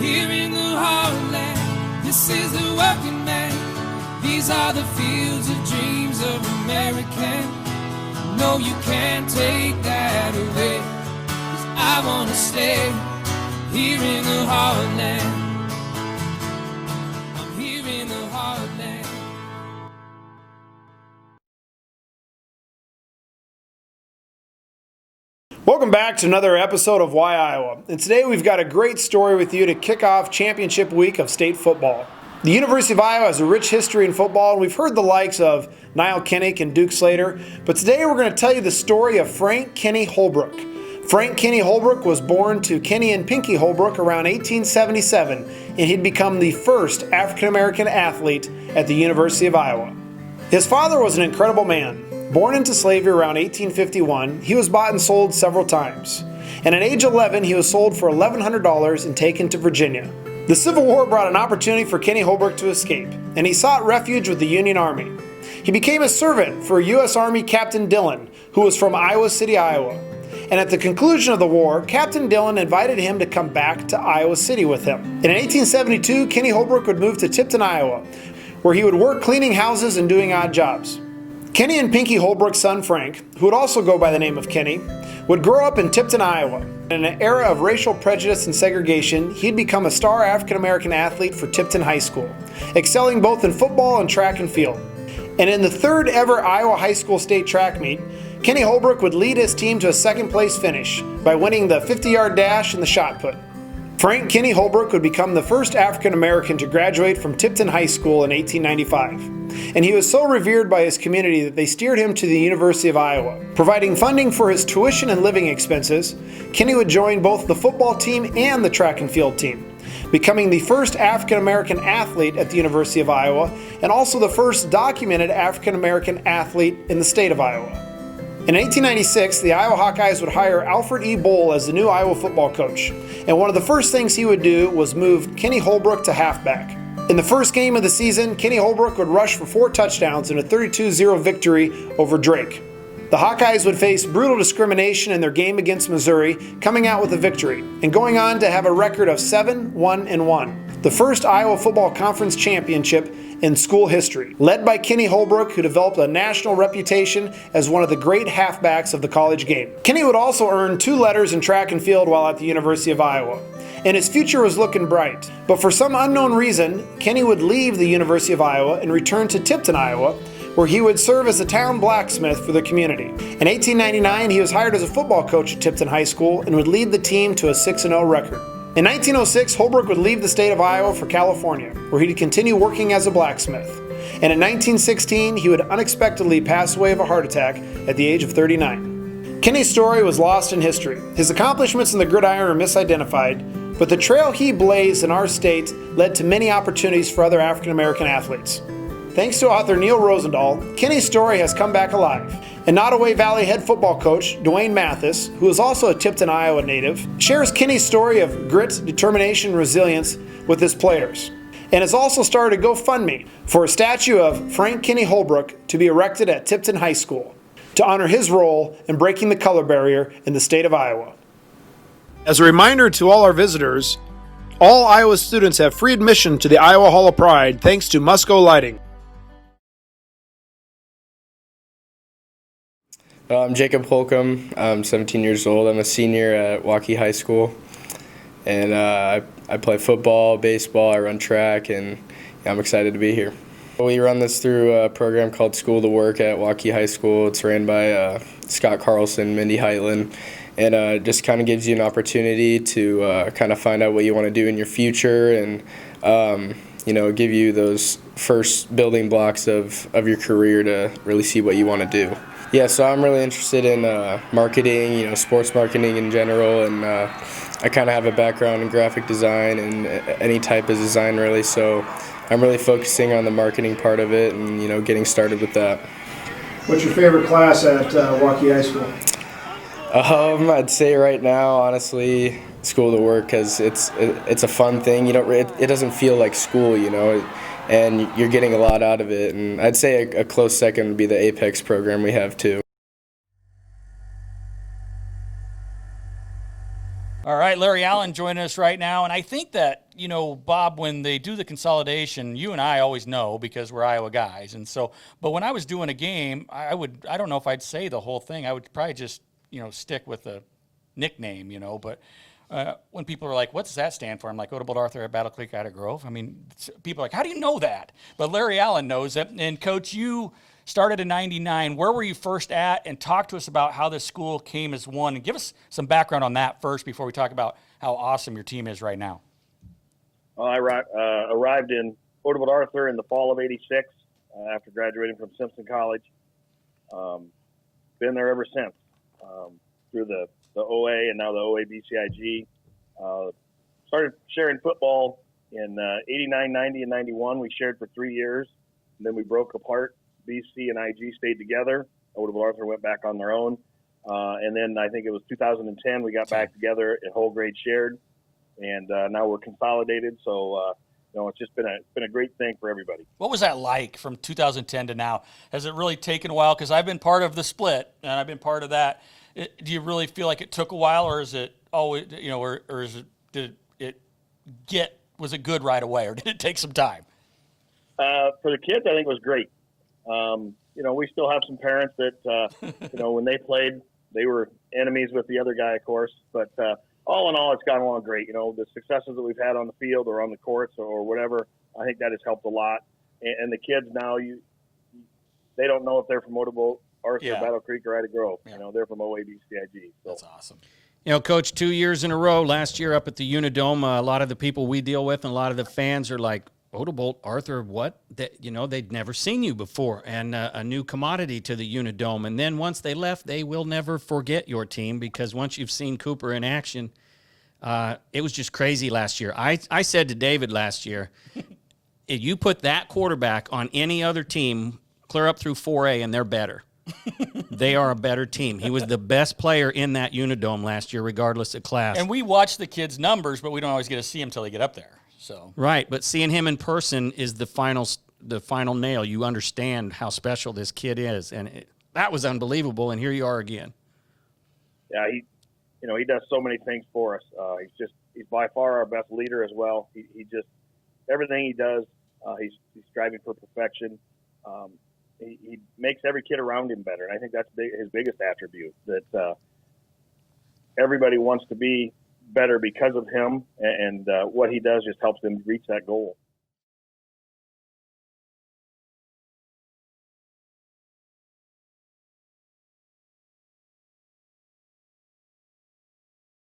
here in the heartland. This is the working man. These are the fields of dreams of American. No, you can't take that away, 'cause I wanna stay here in the heartland. I'm here in the heartland. Welcome back to another episode of Why Iowa. And today we've got a great story with you to kick off championship week of state football. The University of Iowa has a rich history in football, and we've heard the likes of Niall Kinnick and Duke Slater. But today we're going to tell you the story of Frank Kinney Holbrook. Frank Kinney Holbrook was born to Kinney and Pinky Holbrook around 1877, and he'd become the first African-American athlete at the University of Iowa. His father was an incredible man. Born into slavery around 1851, he was bought and sold several times. And at age 11, he was sold for $1,100 and taken to Virginia. The Civil War brought an opportunity for Kinney Holbrook to escape, and he sought refuge with the Union Army. He became a servant for U.S. Army Captain Dillon, who was from Iowa City, Iowa. And at the conclusion of the war, Captain Dillon invited him to come back to Iowa City with him. And in 1872, Kinney Holbrook would move to Tipton, Iowa, where he would work cleaning houses and doing odd jobs. Kinney and Pinky Holbrook's son Frank, who would also go by the name of Kinney, would grow up in Tipton, Iowa. In an era of racial prejudice and segregation, he'd become a star African-American athlete for Tipton High School, excelling both in football and track and field. And in the third ever Iowa High School state track meet, Kinney Holbrook would lead his team to a second place finish by winning the 50-yard dash and the shot put. Frank Kinney Holbrook would become the first African-American to graduate from Tipton High School in 1895. And he was so revered by his community that they steered him to the University of Iowa. Providing funding for his tuition and living expenses, Kinney would join both the football team and the track and field team, becoming the first African-American athlete at the University of Iowa and also the first documented African-American athlete in the state of Iowa. In 1896, the Iowa Hawkeyes would hire Alfred E. Bohl as the new Iowa football coach, and one of the first things he would do was move Kinney Holbrook to halfback. In the first game of the season, Kinney Holbrook would rush for 4 touchdowns in a 32-0 victory over Drake. The Hawkeyes would face brutal discrimination in their game against Missouri, coming out with a victory, and going on to have a record of 7-1-1, the first Iowa Football Conference championship in school history, led by Kinney Holbrook, who developed a national reputation as one of the great halfbacks of the college game. Kinney would also earn 2 letters in track and field while at the University of Iowa, and his future was looking bright. But for some unknown reason, Kinney would leave the University of Iowa and return to Tipton, Iowa, where he would serve as a town blacksmith for the community. In 1899, he was hired as a football coach at Tipton High School and would lead the team to a 6-0 record. In 1906, Holbrook would leave the state of Iowa for California, where he'd continue working as a blacksmith. And in 1916, he would unexpectedly pass away of a heart attack at the age of 39. Kinney's story was lost in history. His accomplishments in the gridiron are misidentified, but the trail he blazed in our state led to many opportunities for other African-American athletes. Thanks to author Neil Rosendahl, Kinney's story has come back alive. And Nottoway Valley head football coach Dwayne Mathis, who is also a Tipton, Iowa native, shares Kinney's story of grit, determination, and resilience with his players, and has also started a GoFundMe for a statue of Frank Kinney Holbrook to be erected at Tipton High School to honor his role in breaking the color barrier in the state of Iowa. As a reminder to all our visitors, all Iowa students have free admission to the Iowa Hall of Pride thanks to Musco Lighting. I'm Jacob Holcomb. I'm 17 years old. I'm a senior at Waukee High School, and I play football, baseball, I run track, and I'm excited to be here. We run this through a program called School to Work at Waukee High School. It's ran by Scott Carlson, Mindy Heitland, and it just kind of gives you an opportunity to kind of find out what you want to do in your future and give you those first building blocks of your career to really see what you want to do. Yeah, so I'm really interested in marketing, sports marketing in general, and I kind of have a background in graphic design and any type of design really, so I'm really focusing on the marketing part of it and, getting started with that. What's your favorite class at Waukee High School? I'd say right now, honestly, School to Work, because it's a fun thing. It doesn't feel like school, and you're getting a lot out of it. And I'd say a close second would be the Apex program we have too. All right, Larry Allen joining us right now, and I think that Bob, when they do the consolidation, you and I always know because we're Iowa guys. And so, but when I was doing a game, I don't know if I'd say the whole thing. I would probably just, stick with a nickname, but when people are like, what does that stand for? I'm like, Odebolt Arthur at Battle Creek, Ida Grove. I mean, people are like, how do you know that? But Larry Allen knows it. And Coach, you started in 99. Where were you first at? And talk to us about how this school came as one. And give us some background on that first before we talk about how awesome your team is right now. Well, I arrived in Odebolt Arthur in the fall of '86 after graduating from Simpson College. Been there ever since, through the OA and now the OA BCIG. Started sharing football in 89, 90, and 91. We shared for 3 years, and then we broke apart. BC and IG stayed together. Odebolt Arthur went back on their own. And then I think it was 2010, we got back together at whole grade shared, and now we're consolidated. So, it's just been a great thing for everybody. What was that like from 2010 to now? Has it really taken a while? Because I've been part of the split, and I've been part of that. Do you really feel like it took a while, or is it always, or is it was it good right away, or did it take some time? For the kids, I think it was great. We still have some parents that, when they played, they were enemies with the other guy, of course. But all in all, it's gone along great. The successes that we've had on the field or on the courts or whatever, I think that has helped a lot. And the kids now, they don't know if they're from Odebolt, Arthur, Battle Creek, or Ida Grove. Yeah. They're from OABCIG. So. That's awesome. Coach, 2 years in a row, last year up at the Unidome, a lot of the people we deal with and a lot of the fans are like, Odebolt, Arthur, what? They'd never seen you before, and a new commodity to the Unidome. And then once they left, they will never forget your team because once you've seen Cooper in action, it was just crazy last year. I said to David last year, if you put that quarterback on any other team, clear up through 4A, and they're better. They are a better team. He was the best player in that Unidome last year, regardless of class. And we watch the kids' numbers, but we don't always get to see them until they get up there. So. Right, but seeing him in person is the final nail. You understand how special this kid is, and that was unbelievable. And here you are again. Yeah, he does so many things for us. He's by far our best leader as well. He just everything he does, he's striving for perfection. He makes every kid around him better, and I think that's his biggest attribute. That everybody wants to be better because of him, and what he does just helps them reach that goal.